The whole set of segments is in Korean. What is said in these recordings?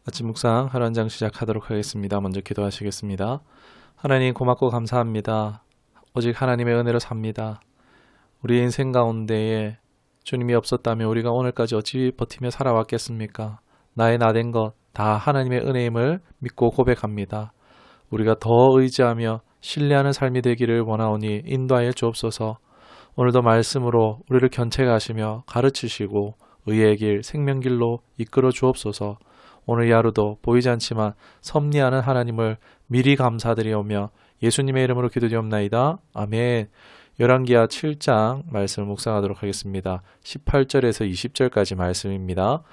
아침 묵상 하루 한 장 시작하도록 하겠습니다. 먼저 기도하시겠습니다. 하나님 고맙고 감사합니다. 오직 하나님의 은혜로 삽니다. 우리 인생 가운데에 주님이 없었다면 우리가 오늘까지 어찌 버티며 살아왔겠습니까? 나의 나된 것 다 하나님의 은혜임을 믿고 고백합니다. 우리가 더 의지하며 신뢰하는 삶이 되기를 원하오니 인도하여 주옵소서. 오늘도 말씀으로 우리를 견책하시며 가르치시고 의의 길, 생명길로 이끌어 주옵소서. 오늘 이 하루도 보이지 않지만 섭리하는 하나님을 미리 감사드리오며 예수님의 이름으로 기도드리옵나이다. 아멘. 열왕기하 7장 말씀을 묵상하도록 하겠습니다. 18절에서 20절까지 말씀입니다.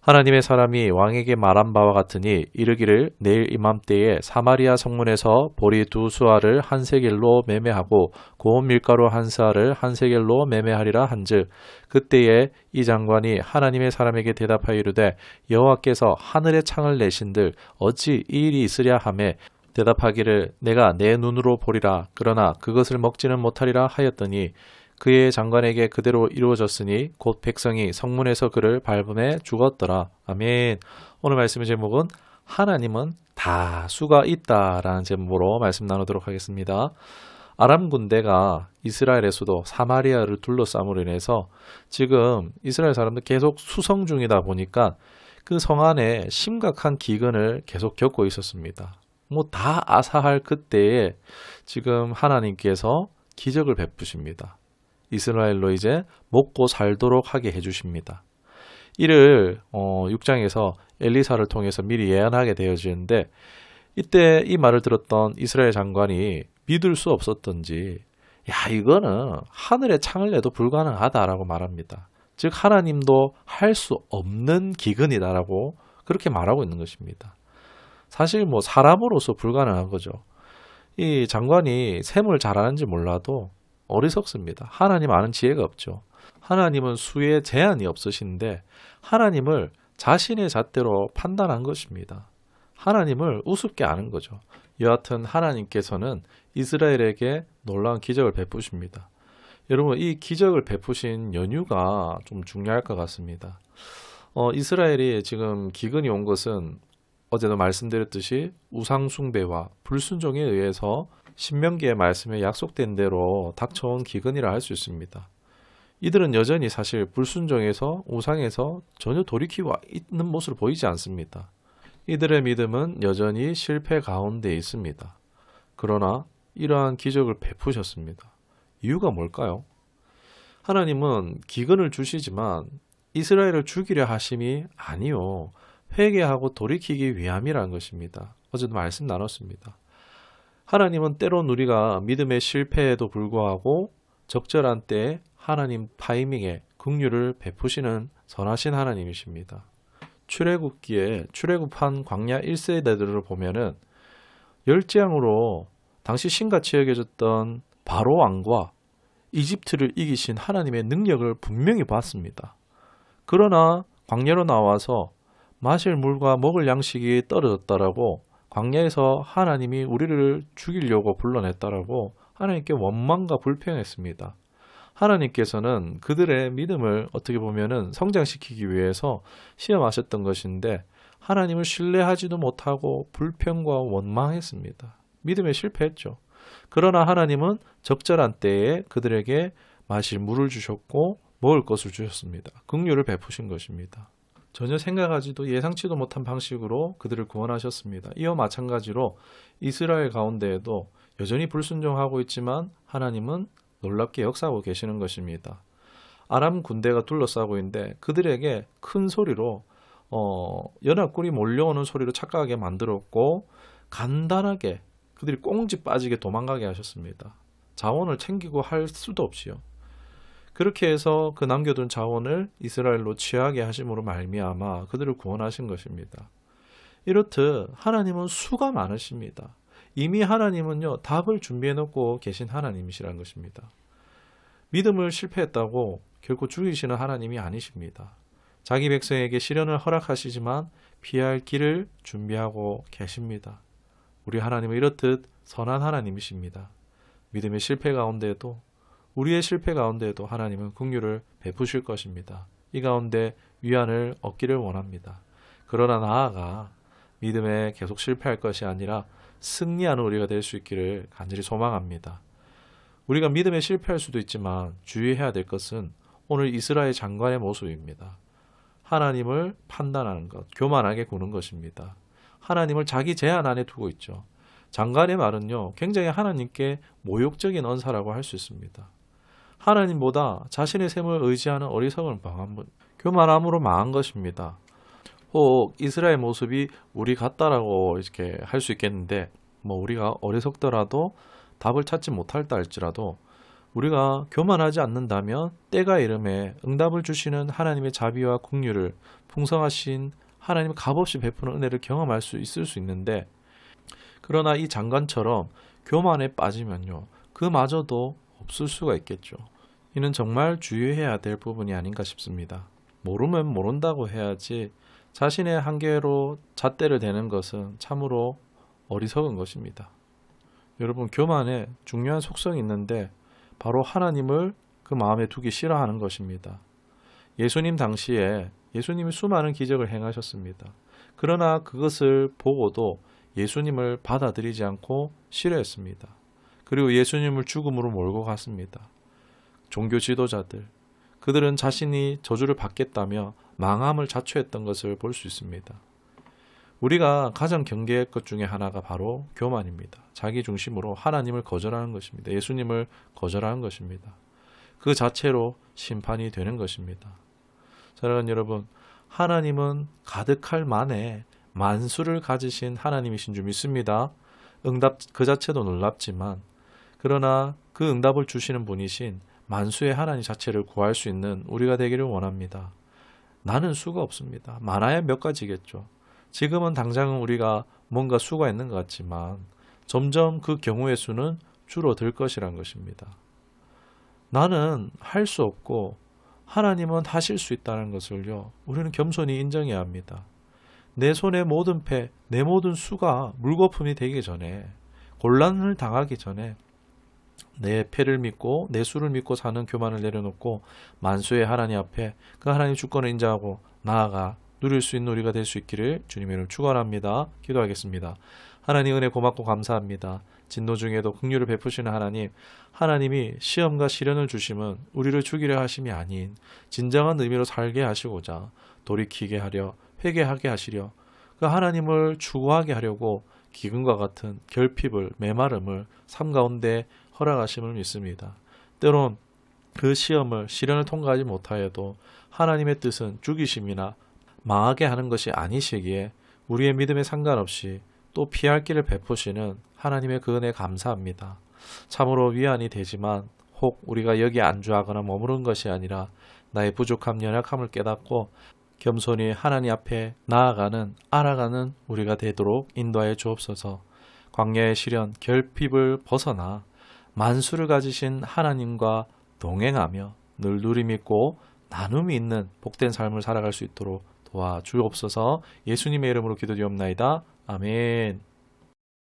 하나님의 사람이 왕에게 말한 바와 같으니 이르기를 내일 이맘때에 사마리아 성문에서 보리 2수알을 한 세겔로 매매하고 고운 밀가루 한 스알을 한 세겔로 매매하리라 한즉 그때에 이 장관이 하나님의 사람에게 대답하여 이르되 여호와께서 하늘의 창을 내신들 어찌 이 일이 있으랴 하매 대답하기를 내가 내 눈으로 보리라 그러나 그것을 먹지는 못하리라 하였더니 그의 장관에게 그대로 이루어졌으니 곧 백성이 성문에서 그를 밟음에 죽었더라. 아멘. 오늘 말씀의 제목은 하나님은 다 수가 있다라는 제목으로 말씀 나누도록 하겠습니다. 아람 군대가 이스라엘의 수도 사마리아를 둘러싸므로 인해서 지금 이스라엘 사람들 계속 수성 중이다 보니까 그 성 안에 심각한 기근을 계속 겪고 있었습니다. 뭐 다 아사할 그때에 지금 하나님께서 기적을 베푸십니다. 이스라엘로 이제 먹고 살도록 하게 해주십니다. 이를 6장에서 엘리사를 통해서 미리 예언하게 되어지는데 이때 이 말을 들었던 이스라엘 장관이 믿을 수 없었던지 야 이거는 하늘의 창을 내도 불가능하다라고 말합니다. 즉 하나님도 할 수 없는 기근이다라고 그렇게 말하고 있는 것입니다. 사실 뭐 사람으로서 불가능한 거죠. 이 장관이 셈을 잘하는지 몰라도 어리석습니다. 하나님 아는 지혜가 없죠. 하나님은 수에 제한이 없으신데 하나님을 자신의 잣대로 판단한 것입니다. 하나님을 우습게 아는 거죠. 여하튼 하나님께서는 이스라엘에게 놀라운 기적을 베푸십니다. 여러분 이 기적을 베푸신 연유가 좀 중요할 것 같습니다. 이스라엘이 지금 기근이 온 것은 어제도 말씀드렸듯이 우상숭배와 불순종에 의해서 신명기의 말씀에 약속된 대로 닥쳐온 기근이라 할 수 있습니다. 이들은 여전히 사실 불순종에서 우상에서 전혀 돌이키고 있는 모습을 보이지 않습니다. 이들의 믿음은 여전히 실패 가운데 있습니다. 그러나 이러한 기적을 베푸셨습니다. 이유가 뭘까요? 하나님은 기근을 주시지만 이스라엘을 죽이려 하심이 아니요. 회개하고 돌이키기 위함이라는 것입니다. 어제도 말씀 나눴습니다. 하나님은 때론 우리가 믿음의 실패에도 불구하고 적절한 때에 하나님 타이밍에 긍휼을 베푸시는 선하신 하나님이십니다. 출애굽기에 출애굽한 광야 1세대들을 보면은 열재앙으로 당시 신같이 여겨졌던 바로 왕과 이집트를 이기신 하나님의 능력을 분명히 봤습니다. 그러나 광야로 나와서 마실 물과 먹을 양식이 떨어졌다라고 광야에서 하나님이 우리를 죽이려고 불러냈다라고 하나님께 원망과 불평했습니다. 하나님께서는 그들의 믿음을 어떻게 보면은 성장시키기 위해서 시험하셨던 것인데 하나님을 신뢰하지도 못하고 불평과 원망했습니다. 믿음에 실패했죠. 그러나 하나님은 적절한 때에 그들에게 마실 물을 주셨고 먹을 것을 주셨습니다. 긍휼을 베푸신 것입니다. 전혀 생각하지도 예상치도 못한 방식으로 그들을 구원하셨습니다. 이와 마찬가지로 이스라엘 가운데에도 여전히 불순종하고 있지만 하나님은 놀랍게 역사하고 계시는 것입니다. 아람 군대가 둘러싸고 있는데 그들에게 큰 소리로 연합군이 몰려오는 소리로 착각하게 만들었고 간단하게 그들이 꽁지 빠지게 도망가게 하셨습니다. 자원을 챙기고 할 수도 없이요. 그렇게 해서 그 남겨둔 자원을 이스라엘로 취하게 하심으로 말미암아 그들을 구원하신 것입니다. 이렇듯 하나님은 수가 많으십니다. 이미 하나님은요 답을 준비해 놓고 계신 하나님이시라는 것입니다. 믿음을 실패했다고 결코 죽이시는 하나님이 아니십니다. 자기 백성에게 시련을 허락하시지만 피할 길을 준비하고 계십니다. 우리 하나님은 이렇듯 선한 하나님이십니다. 믿음의 실패 가운데에도 우리의 실패 가운데에도 하나님은 긍휼을 베푸실 것입니다. 이 가운데 위안을 얻기를 원합니다. 그러나 나아가 믿음에 계속 실패할 것이 아니라 승리하는 우리가 될 수 있기를 간절히 소망합니다. 우리가 믿음에 실패할 수도 있지만 주의해야 될 것은 오늘 이스라엘 장관의 모습입니다. 하나님을 판단하는 것, 교만하게 구는 것입니다. 하나님을 자기 제한 안에 두고 있죠. 장관의 말은요, 굉장히 하나님께 모욕적인 언사라고 할 수 있습니다. 하나님보다 자신의 셈을 의지하는 어리석은 교만함으로 망한 것입니다. 혹 이스라엘 모습이 우리 같다라고 이렇게 할 수 있겠는데, 우리가 어리석더라도 답을 찾지 못할다 할지라도 우리가 교만하지 않는다면 때가 이름에 응답을 주시는 하나님의 자비와 긍휼을 풍성하신 하나님 값없이 베푸는 은혜를 경험할 수 있을 수 있는데, 그러나 이 장관처럼 교만에 빠지면요, 그마저도 없을 수가 있겠죠. 이는 정말 주의해야 될 부분이 아닌가 싶습니다. 모르면 모른다고 해야지 자신의 한계로 잣대를 대는 것은 참으로 어리석은 것입니다. 여러분, 교만에 중요한 속성이 있는데 바로 하나님을 그 마음에 두기 싫어하는 것입니다. 예수님 당시에 예수님이 수많은 기적을 행하셨습니다. 그러나 그것을 보고도 예수님을 받아들이지 않고 싫어했습니다. 그리고 예수님을 죽음으로 몰고 갔습니다. 종교 지도자들, 그들은 자신이 저주를 받겠다며 망함을 자초했던 것을 볼 수 있습니다. 우리가 가장 경계할 것 중에 하나가 바로 교만입니다. 자기 중심으로 하나님을 거절하는 것입니다. 예수님을 거절하는 것입니다. 그 자체로 심판이 되는 것입니다. 사랑하는 여러분, 하나님은 가득할 만에 만수를 가지신 하나님이신 줄 믿습니다. 응답 그 자체도 놀랍지만, 그러나 그 응답을 주시는 분이신 만수의 하나님 자체를 구할 수 있는 우리가 되기를 원합니다. 나는 수가 없습니다. 많아야 몇 가지겠죠. 지금은 당장은 우리가 뭔가 수가 있는 것 같지만 점점 그 경우의 수는 줄어들 것이란 것입니다. 나는 할 수 없고 하나님은 하실 수 있다는 것을요, 우리는 겸손히 인정해야 합니다. 내 손의 모든 패, 내 모든 수가 물거품이 되기 전에, 곤란을 당하기 전에 내 패를 믿고 내 수를 믿고 사는 교만을 내려놓고 만수의 하나님 앞에 그 하나님 주권을 인정하고 나아가 누릴 수 있는 우리가 될 수 있기를 주님의 이름으로 축원합니다. 기도하겠습니다. 하나님 은혜 고맙고 감사합니다. 진노 중에도 긍휼을 베푸시는 하나님, 하나님이 시험과 시련을 주심은 우리를 죽이려 하심이 아닌 진정한 의미로 살게 하시고자 돌이키게 하려, 회개하게 하시려, 그 하나님을 추구하게 하려고 기근과 같은 결핍을, 메마름을 삶 가운데 허락하심을 믿습니다. 때론 그 시험을, 시련을 통과하지 못하여도 하나님의 뜻은 죽이심이나 망하게 하는 것이 아니시기에 우리의 믿음에 상관없이 또 피할 길을 베푸시는 하나님의 그 은혜 감사합니다. 참으로 위안이 되지만 혹 우리가 여기에 안주하거나 머무른 것이 아니라 나의 부족함, 연약함을 깨닫고 겸손히 하나님 앞에 나아가는, 알아가는 우리가 되도록 인도하여 주옵소서. 광야의 시련, 결핍을 벗어나 만수를 가지신 하나님과 동행하며 늘 누림 있고 나눔이 있는 복된 삶을 살아갈 수 있도록 도와주옵소서. 예수님의 이름으로 기도드리옵나이다. 아멘.